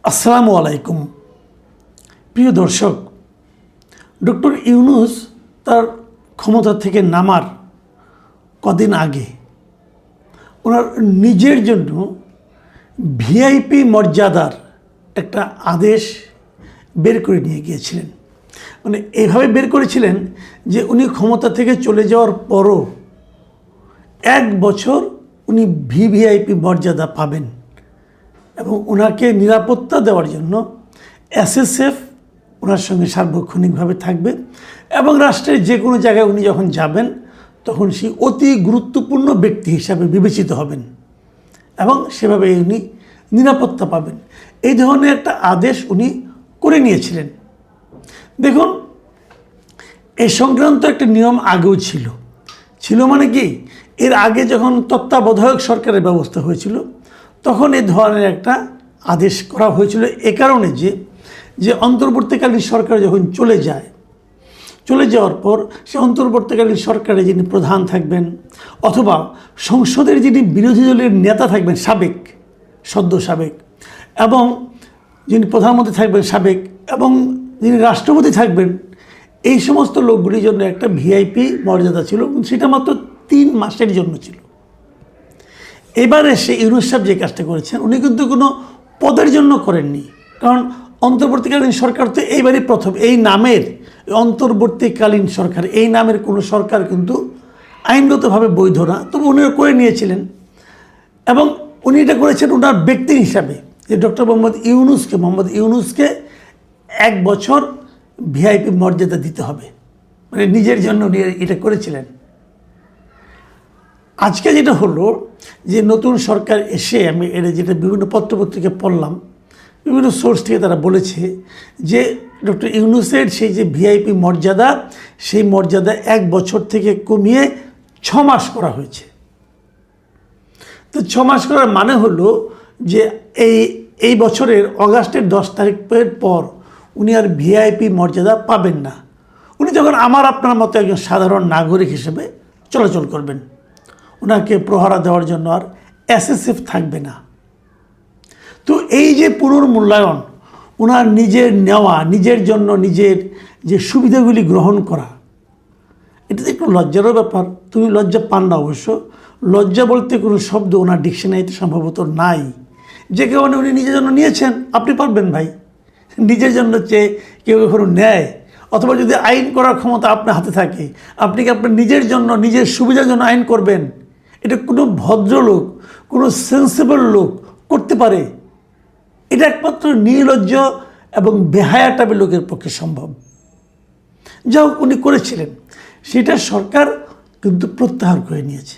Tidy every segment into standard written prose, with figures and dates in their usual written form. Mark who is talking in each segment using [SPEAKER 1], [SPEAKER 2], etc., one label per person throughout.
[SPEAKER 1] আসসালামু আলাইকুম প্রিয় দর্শক, ডক্টর ইউনূস তার ক্ষমতা থেকে নামার কদিন আগে ওনার নিজের জন্য ভিআইপি মর্যাদার একটা আদেশ বের করে নিয়ে গিয়েছিলেন। মানে এইভাবে বের করেছিলেন যে উনি ক্ষমতা থেকে চলে যাওয়ার পরও 1 বছর উনি ভিভিআইপি মর্যাদা পাবেন এবং ওনাকে নিরাপত্তা দেওয়ার জন্য এসএসএফ ওনার সঙ্গে সার্বক্ষণিকভাবে থাকবে এবং রাষ্ট্রের যে কোনো জায়গায় উনি যখন যাবেন তখন সেই অতি গুরুত্বপূর্ণ ব্যক্তি হিসাবে বিবেচিত হবেন এবং সেভাবে উনি নিরাপত্তা পাবেন। এই ধরনের একটা আদেশ উনি করে নিয়েছিলেন। দেখুন, এই সংক্রান্ত একটা নিয়ম আগেও ছিল মানে কি, এর আগে যখন তত্ত্বাবধায়ক সরকারের ব্যবস্থা হয়েছিল তখন এই ধরনের একটা আদেশ করা হয়েছিল এ কারণে যে অন্তর্বর্তীকালীন সরকার যখন চলে যাওয়ার পর সে অন্তর্বর্তীকালীন সরকারে যিনি প্রধান থাকবেন অথবা সংসদের যিনি বিরোধী দলের নেতা থাকবেন সদ্য সাবেক এবং যিনি প্রধানমন্ত্রী থাকবেন সাবেক এবং যিনি রাষ্ট্রপতি থাকবেন, এই সমস্ত লোকগুলির জন্য একটা ভিআইপি মর্যাদা ছিল। সেটা মাত্র 3 মাসের জন্য ছিল। এবারে সে ইউনূস সাহেব যে কাজটা করেছেন উনি কিন্তু কোনো পদের জন্য করেননি, কারণ অন্তর্বর্তীকালীন সরকার তো এইবারই প্রথম। এই নামের অন্তর্বর্তীকালীন সরকার, এই নামের কোনো সরকার কিন্তু আইনগতভাবে বৈধ না, তবে উনি করে নিয়েছিলেন এবং উনি এটা করেছেন ওনার ব্যক্তি হিসাবে যে ডক্টর মোহাম্মদ ইউনূসকে 1 বছর ভিআইপি মর্যাদা দিতে হবে, মানে নিজের জন্য উনি এটা করেছিলেন। আজকে যেটা হলো যে নতুন সরকার এসে আমি এটা যেটা বিভিন্ন পত্রপত্রিকায় পড়লাম, বিভিন্ন সোর্স থেকে তারা বলেছে যে ডক্টর ইউনূসের সেই যে ভিআইপি মর্যাদা, সেই মর্যাদা 1 বছর থেকে কমিয়ে 6 মাস করা হয়েছে। তো 6 মাস করার মানে হলো যে এই বছরের অগাস্টের 10 তারিখের পর উনি আর ভিআইপি মর্যাদা পাবেন না। উনি যখন আপনার মতো একজন সাধারণ নাগরিক হিসেবে চলাচল করবেন, ওনাকে প্রহরা দেওয়ার জন্য আর এসএসএফ থাকবে না। তো এই যে পুনর্মূল্যায়ন, ওনার নিজের নেওয়া, নিজের জন্য নিজের যে সুবিধাগুলি গ্রহণ করা, এটা তো একটু লজ্জারও ব্যাপার। তুমি লজ্জা পান না অবশ্য, লজ্জা বলতে কোনো শব্দ ওনার ডিকশনারিতে সম্ভবত নাই, যে কারণে উনি নিজের জন্য নিয়েছেন। আপনি পারবেন ভাই, নিজের জন্য চেয়ে কেউ কখনো নেয়? অথবা যদি আইন করার ক্ষমতা আপনার হাতে থাকে, আপনি কি আপনার নিজের জন্য নিজের সুবিধার জন্য আইন করবেন? এটা কোনো ভদ্রলোক, কোনো সেন্সিবল লোক করতে পারে? এটা একমাত্র নির্লজ্জ এবং বেহায়া টাইপের লোকের পক্ষে সম্ভব। যা হোক, উনি করেছিলেন, সেটা সরকার কিন্তু প্রত্যাহার করে নিয়েছে।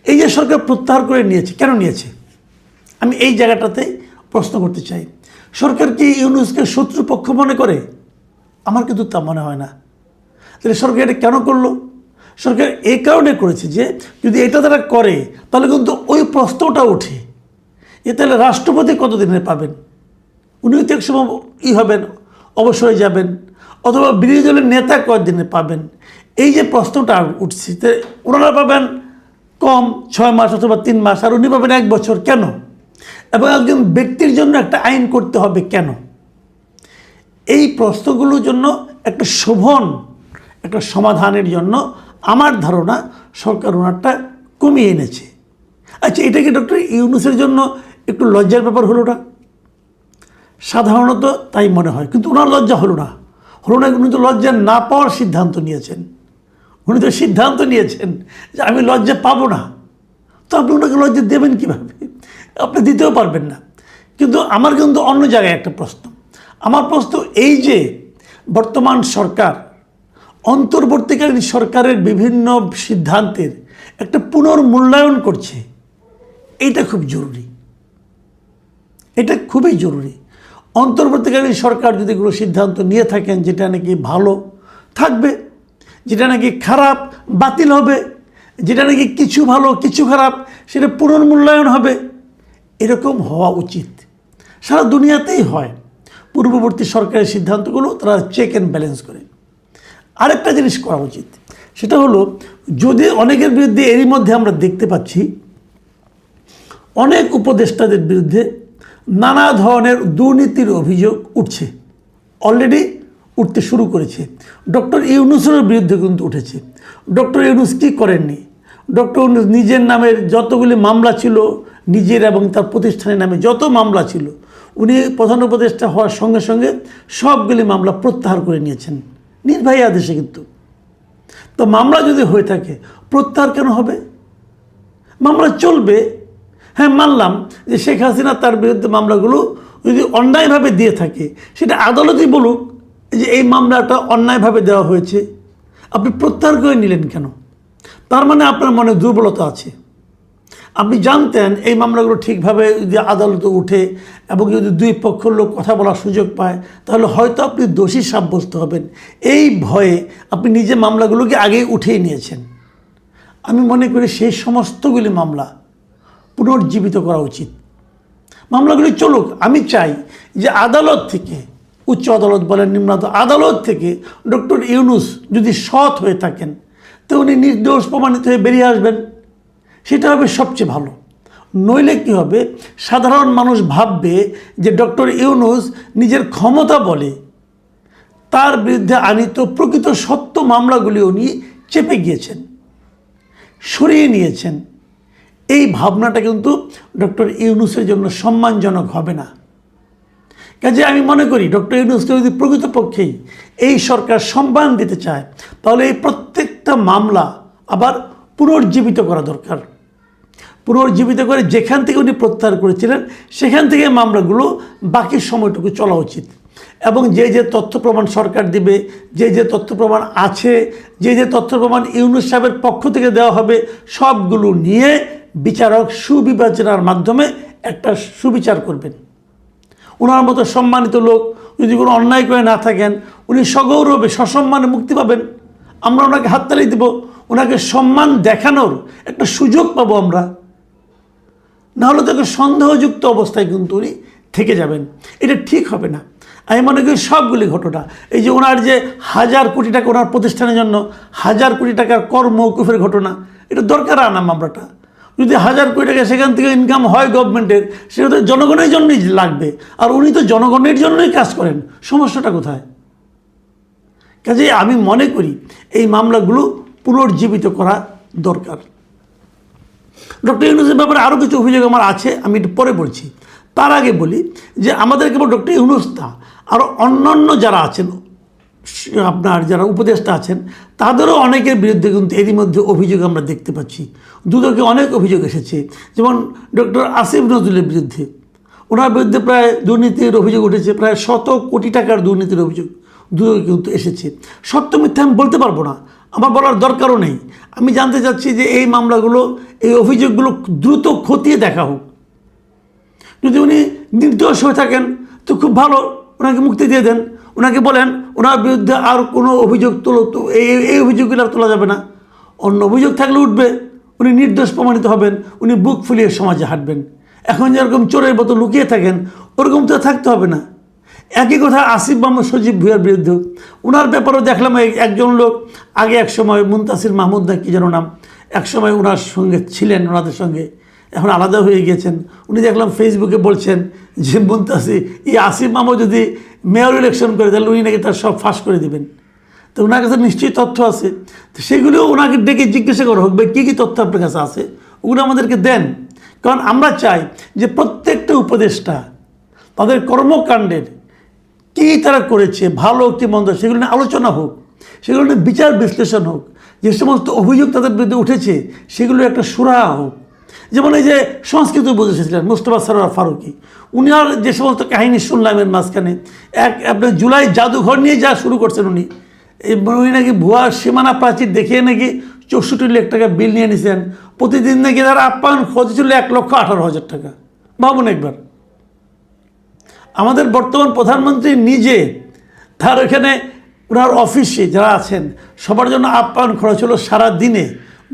[SPEAKER 1] এই যে সরকার প্রত্যাহার করে নিয়েছে, কেন নিয়েছে আমি এই জায়গাটাতে প্রশ্ন করতে চাই। সরকার কি ইউনূসকে শত্রুপক্ষ মনে করে? আমার কিন্তু তা মনে হয় না। তাহলে সরকার এটা কেন করলো? সরকার এই কারণে করেছে যে যদি এটা তারা করে তাহলে কিন্তু ওই প্রশ্নটা ওঠে যে তাহলে রাষ্ট্রপতি কতদিনে পাবেন? উনিও তো এক সময় হবেন, অবসরে যাবেন, অথবা বিরোধী দলের নেতা কতদিনে পাবেন? এই যে প্রশ্নটা উঠছে, ওনারা পাবেন কম 6 মাস অথবা 3 মাস, আর উনি পাবেন 1 বছর। কেন? এবং একজন ব্যক্তির জন্য একটা আইন করতে হবে কেন? এই প্রশ্নগুলোর জন্য একটা শোভন একটা সমাধানের জন্য আমার ধারণা সরকার ওনারটা কমিয়ে এনেছে। আচ্ছা, এটা কি ডক্টর ইউনূসের জন্য একটু লজ্জার ব্যাপার হলো না? সাধারণত তাই মনে হয়, কিন্তু ওনার লজ্জা হলো না। উনি তো লজ্জা না পাওয়ার সিদ্ধান্ত নিয়েছেন। উনি তো সিদ্ধান্ত নিয়েছেন যে আমি লজ্জা পাবো না। তো আপনি ওনাকে লজ্জা দেবেন কীভাবে? আপনি দিতেও পারবেন না। কিন্তু আমার কিন্তু অন্য জায়গায় একটা প্রশ্ন। আমার প্রশ্ন এই যে বর্তমান সরকার অন্তর্বর্তীকালীন সরকারের বিভিন্ন সিদ্ধান্তের একটা পুনর্মূল্যায়ন করছে, এইটা খুব জরুরি। এটা খুবই জরুরি। অন্তর্বর্তীকালীন সরকার যদি কোনো সিদ্ধান্ত নিয়ে থাকেন যেটা নাকি ভালো থাকবে, যেটা নাকি খারাপ বাতিল হবে, যেটা নাকি কিছু ভালো কিছু খারাপ সেটা পুনর্মূল্যায়ন হবে, এরকম হওয়া উচিত। সারা দুনিয়াতেই হয়। পূর্ববর্তী সরকারের সিদ্ধান্তগুলো তারা চেক অ্যান্ড ব্যালেন্স করে। আরেকটা জিনিস করা উচিত, সেটা হলো যদি অনেকের বিরুদ্ধে এরই মধ্যে আমরা দেখতে পাচ্ছি অনেক উপদেষ্টাদের বিরুদ্ধে নানা ধরনের দুর্নীতির অভিযোগ উঠছে, অলরেডি উঠতে শুরু করেছে। ডক্টর ইউনূসের বিরুদ্ধে কিন্তু উঠেছে। ডক্টর ইউনূস কী করেননি? ডক্টর ইউনূস নিজের নামের যতগুলি মামলা ছিল, নিজের এবং তার প্রতিষ্ঠানের নামে যত মামলা ছিল, উনি প্রধান উপদেষ্টা হওয়ার সঙ্গে সঙ্গে সবগুলি মামলা প্রত্যাহার করে নিয়েছেন নির্বাহী আদেশে। কিন্তু তো মামলা যদি হয়ে থাকে প্রত্যাহার কেন হবে? মামলা চলবে। হ্যাঁ, মানলাম যে শেখ হাসিনা তার বিরুদ্ধে মামলাগুলো যদি অন্যায়ভাবে দিয়ে থাকে, সেটা আদালতই বলুক যে এই মামলাটা অন্যায়ভাবে দেওয়া হয়েছে, আপনি প্রত্যাহার করে নিলেন কেন? তার মানে আপনার মনে দুর্বলতা আছে। আপনি জানতেন এই মামলাগুলো ঠিকভাবে যদি আদালতে উঠে এবং যদি দুই পক্ষের লোক কথা বলার সুযোগ পায়, তাহলে হয়তো আপনি দোষী সাব্যস্ত হবেন। এই ভয়ে আপনি নিজে মামলাগুলোকে আগেই উঠিয়ে নিয়েছেন। আমি মনে করি সেই সমস্তগুলি মামলা পুনর্জীবিত করা উচিত। মামলাগুলি চলুক। আমি চাই যে আদালত থেকে, উচ্চ আদালত বলেন, নিম্ন আদালত থেকে ডক্টর ইউনূস যদি সৎ হয়ে থাকেন তো উনি নির্দোষ প্রমাণিত হয়ে বেরিয়ে আসবেন, সেটা হবে সবচেয়ে ভালো। নইলে কী হবে, সাধারণ মানুষ ভাববে যে ডক্টর ইউনূস নিজের ক্ষমতা বলে তার বিরুদ্ধে আনিত প্রকৃত সত্য মামলাগুলি উনি চেপে গিয়েছেন, সরিয়ে নিয়েছেন। এই ভাবনাটা কিন্তু ডক্টর ইউনূসের জন্য সম্মানজনক হবে না। কাজে আমি মনে করি ডক্টর ইউনূসকে যদি প্রকৃতপক্ষেই এই সরকার সম্মান দিতে চায়, তাহলে এই প্রত্যেকটা মামলা আবার পুনর্জীবিত করা দরকার। পুনর্জীবিত করে যেখান থেকে উনি প্রত্যাহার করেছিলেন সেখান থেকে মামলাগুলো বাকি সময়টুকু চলা উচিত। এবং যে যে তথ্য প্রমাণ সরকার দিবে, যে যে তথ্য প্রমাণ আছে, যে যে তথ্য প্রমাণ ইউনূস সাহেবের পক্ষ থেকে দেওয়া হবে, সবগুলো নিয়ে বিচারক সুবিবেচনার মাধ্যমে একটা সুবিচার করবেন। ওনার মতো সম্মানিত লোক যদি কোনো অন্যায় করে না থাকেন, উনি সগৌরবে সসম্মানে মুক্তি পাবেন। আমরা ওনাকে হাততালি দেব, ওনাকে সম্মান দেখানোর একটা সুযোগ পাবো আমরা। নাহলে তাকে সন্দেহযুক্ত অবস্থায় কিন্তু উনি থেকে যাবেন। এটা ঠিক হবে না। আমি মনে করি সবগুলি ঘটনা, এই যে ওনার যে 1000 কোটি টাকা ওনার প্রতিষ্ঠানের জন্য 1000 কোটি টাকার কর মওকুফের ঘটনা, এটা দরকার আনা মামলাটা। যদি 1000 কোটি টাকা সেখান থেকে ইনকাম হয় গভর্নমেন্টের, সেটা তো জনগণের জন্যই লাগবে। আর উনি তো জনগণের জন্যই কাজ করেন, সমস্যাটা কোথায়? কাজেই আমি মনে করি এই মামলাগুলো পুনর্জীবিত করা দরকার। ডক্টর ইউনূসের ব্যাপারে আরও কিছু অভিযোগ আমার আছে, আমি একটু পরে বলছি। তার আগে বলি যে আমাদের কেবল ডক্টর ইউনূস না, আরও অন্যান্য যারা আছেন, আপনার যারা উপদেষ্টা আছেন, তাদেরও অনেকের বিরুদ্ধে কিন্তু এরই মধ্যে অভিযোগ আমরা দেখতে পাচ্ছি। দুদকে অনেক অভিযোগ এসেছে। যেমন ডক্টর আসিফ নজরুলের বিরুদ্ধে, ওনার বিরুদ্ধে প্রায় দুর্নীতির অভিযোগ উঠেছে, প্রায় 100 কোটি টাকার দুর্নীতির অভিযোগ দুদকে কিন্তু এসেছে। সত্য মিথ্যা আমি বলতে পারবো না, আমার বলার দরকারও নেই। আমি জানতে চাচ্ছি যে এই মামলাগুলো, এই অভিযোগগুলো দ্রুত খতিয়ে দেখা হোক। যদি উনি নির্দোষ হয়ে থাকেন তো খুব ভালো, ওনাকে মুক্তি দিয়ে দেন। ওনাকে বলেন ওনার বিরুদ্ধে আর কোনো অভিযোগ তোলো, তো এই অভিযোগগুলো আর তোলা যাবে না। অন্য অভিযোগ থাকলে উঠবে, উনি নির্দোষ প্রমাণিত হবেন, উনি বুক ফুলিয়ে সমাজে হাঁটবেন। এখন যেরকম চোরের মতো লুকিয়ে থাকেন, ওরকম তো থাকতে হবে না। একই কথা আসিফ মাহমুদ সজীব ভুঁইয়ার বিরুদ্ধেও, ওনার ব্যাপারেও দেখলাম একজন লোক আগে এক সময় মুনতাসির মাহমুদ না কি যেন নাম, এক সময় ওনার সঙ্গে ছিলেন, ওনাদের সঙ্গে এখন আলাদা হয়ে গিয়েছেন। উনি দেখলাম ফেসবুকে বলছেন যে মুনতাসির, এই আসিফ মাহমুদ যদি মেয়র ইলেকশন করে তাহলে উনি নাকি তার সব ফাঁস করে দেবেন। তো ওনার কাছে নিশ্চয়ই তথ্য আছে, তো সেগুলিও ওনাকে ডেকে জিজ্ঞাসা করা হোক, কী কী তথ্য আপনার কাছে আছে, ওগুলো আমাদেরকে দেন। কারণ আমরা চাই যে প্রত্যেকটা উপদেষ্টা তাদের কর্মকাণ্ডের কী তারা করেছে, ভালো কি মন্দ, সেগুলো নিয়ে আলোচনা হোক, সেগুলো নিয়ে বিচার বিশ্লেষণ হোক। যে সমস্ত অভিযোগ তাদের বিরুদ্ধে উঠেছে সেগুলো একটা সুরাহা হোক। যেমন এই যে সংস্কৃত উপদেষ্টা ছিলেন মোস্তফা সরোয়ার ফারুকী, উনি আর যে সমস্ত কাহিনী শুনলাম এর মাঝখানে, আপনার জুলাই জাদুঘর নিয়ে যা শুরু করছেন উনি নাকি ভুয়া সীমানা প্রাচীর দেখিয়ে নাকি 64 লাখ টাকা বিল নিয়ে নিয়েছেন। প্রতিদিন নাকি তার আপ্যায়ন খরচ ছিল 1,18,000 টাকা। ভাবুন একবার, আমাদের বর্তমান প্রধানমন্ত্রী নিজে তার এখানে ওনার অফিসে যারা আছেন সবার জন্য আপ্যায়ন খরচ হলো সারা দিনে,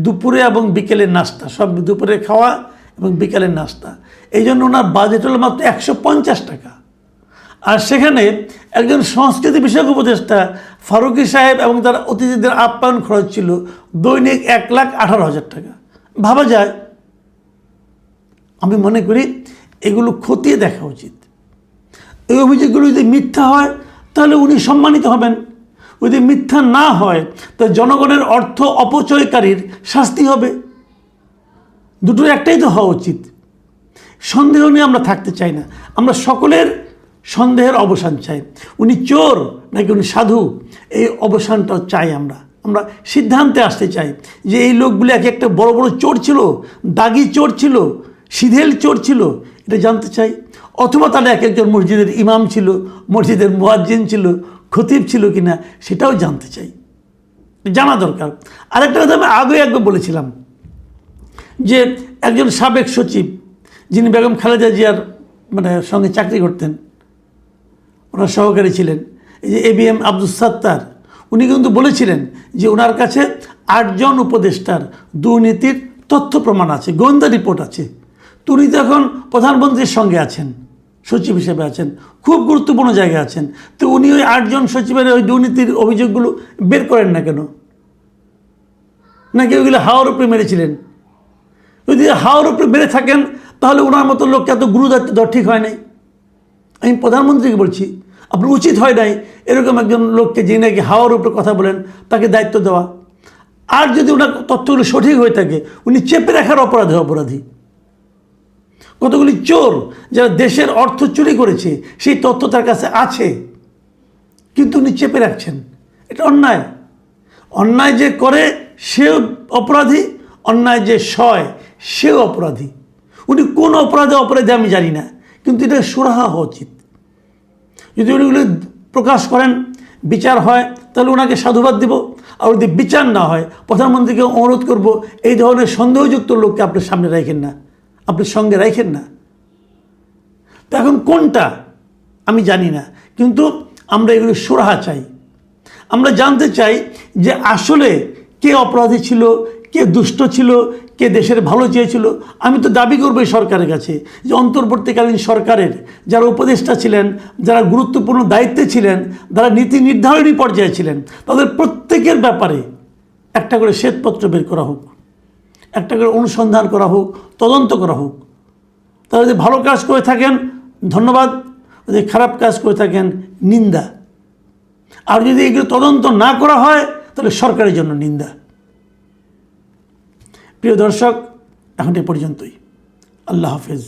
[SPEAKER 1] দুপুরে এবং বিকেলের নাস্তা, সব দুপুরে খাওয়া এবং বিকেলের নাস্তা। এই জন্য ওনার বাজেট হলো মাত্র 150 টাকা। আর সেখানে একজন সংস্কৃতি বিষয়ক উপদেষ্টা ফারুকী সাহেব এবং তার অতিথিদের আপ্যায়ন খরচ ছিল দৈনিক 1,18,000 টাকা। ভাবা যায়। আমি মনে করি এগুলো খতিয়ে দেখা উচিত। এই অভিযোগগুলো যদি মিথ্যা হয় তাহলে উনি সম্মানিত হবেন, যদি মিথ্যা না হয় তো জনগণের অর্থ অপচয়কারীর শাস্তি হবে। দুটোর একটাই তো হওয়া উচিত। সন্দেহ নিয়ে আমরা থাকতে চাই না, আমরা সকলের সন্দেহের অবসান চাই। উনি চোর নাকি উনি সাধু, এই অবসানটা চাই। আমরা সিদ্ধান্তে আসতে চাই যে এই লোকগুলি এক একটা বড় বড় চোর ছিল, দাগি চোর ছিল, সিধেল চোর ছিল, এটা জানতে চাই। অথবা তারা এক একজন মসজিদের ইমাম ছিল, মসজিদের মুয়াজ্জিন ছিল, খতিব ছিল কিনা সেটাও জানতে চাই, জানা দরকার। আরেকটা কথা আমি আগে একবার বলেছিলাম যে একজন সাবেক সচিব যিনি বেগম খালেদা জিয়ার সঙ্গে চাকরি করতেন, ওনার সহকারী ছিলেন, এই যে ABM আব্দুল সাত্তার, উনি কিন্তু বলেছিলেন যে ওনার কাছে 8 জন উপদেষ্টার দুর্নীতির তথ্য প্রমাণ আছে, গোয়েন্দা রিপোর্ট আছে। তো উনি তো এখন প্রধানমন্ত্রীর সঙ্গে আছেন, সচিব হিসেবে আছেন, খুব গুরুত্বপূর্ণ জায়গায় আছেন। তো উনি ওই 8 জন সচিবের ওই দুর্নীতির অভিযোগগুলো বের করেন না কেন? নাকি ওইগুলো হাওয়ার উপরে মেরেছিলেন? যদি হাওয়ার উপরে মেরে থাকেন তাহলে ওনার মতো লোককে এত গুরুদায়িত্ব দেওয়া ঠিক হয় নাই। আমি প্রধানমন্ত্রীকে বলছি, আপনার উচিত হয় নাই এরকম একজন লোককে, যে নাকি হাওয়ার উপরে কথা বলেন, তাকে দায়িত্ব দেওয়া। আর যদি ওনার তথ্যগুলো সঠিক হয়ে থাকে, উনি চেপে রাখার অপরাধী। কতগুলি চোর যারা দেশের অর্থ চুরি করেছে সেই তথ্য তার কাছে আছে, কিন্তু উনি চেপে রাখছেন। এটা অন্যায়। অন্যায় যে করে সেও অপরাধী, অন্যায় যে সয় সেও অপরাধী। উনি কোন অপরাধী আমি জানি না, কিন্তু এটা সুরাহা হওয়া উচিত। যদি উনিগুলো প্রকাশ করেন, বিচার হয়, তাহলে ওনাকে সাধুবাদ দিব। আর যদি বিচার না হয়, প্রধানমন্ত্রীকে অনুরোধ করব এই ধরনের সন্দেহযুক্ত লোককে আপনার সামনে রাখেন না, আপনার সঙ্গে রাখেন না। তো এখন কোনটা আমি জানি না, কিন্তু আমরা এগুলো সুরাহা চাই। আমরা জানতে চাই যে আসলে কে অপরাধী ছিল, কে দুষ্ট ছিল, কে দেশের ভালো চেয়েছিল। আমি তো দাবি করবো এই সরকারের কাছে যে অন্তর্বর্তীকালীন সরকারের যারা উপদেষ্টা ছিলেন, যারা গুরুত্বপূর্ণ দায়িত্বে ছিলেন, যারা নীতি নির্ধারণী পর্যায়ে ছিলেন, তাদের প্রত্যেকের ব্যাপারে একটা করে শ্বেতপত্র বের করা হোক, একটা করে অনুসন্ধান করা হোক, তদন্ত করা হোক। তারা যদি ভালো কাজ করে থাকেন ধন্যবাদ, যদি খারাপ কাজ করে থাকেন নিন্দা। আর যদি এগুলো তদন্ত না করা হয় তাহলে সরকারের জন্য নিন্দা। প্রিয় দর্শক, এখন এ পর্যন্তই। আল্লাহ হাফেজ।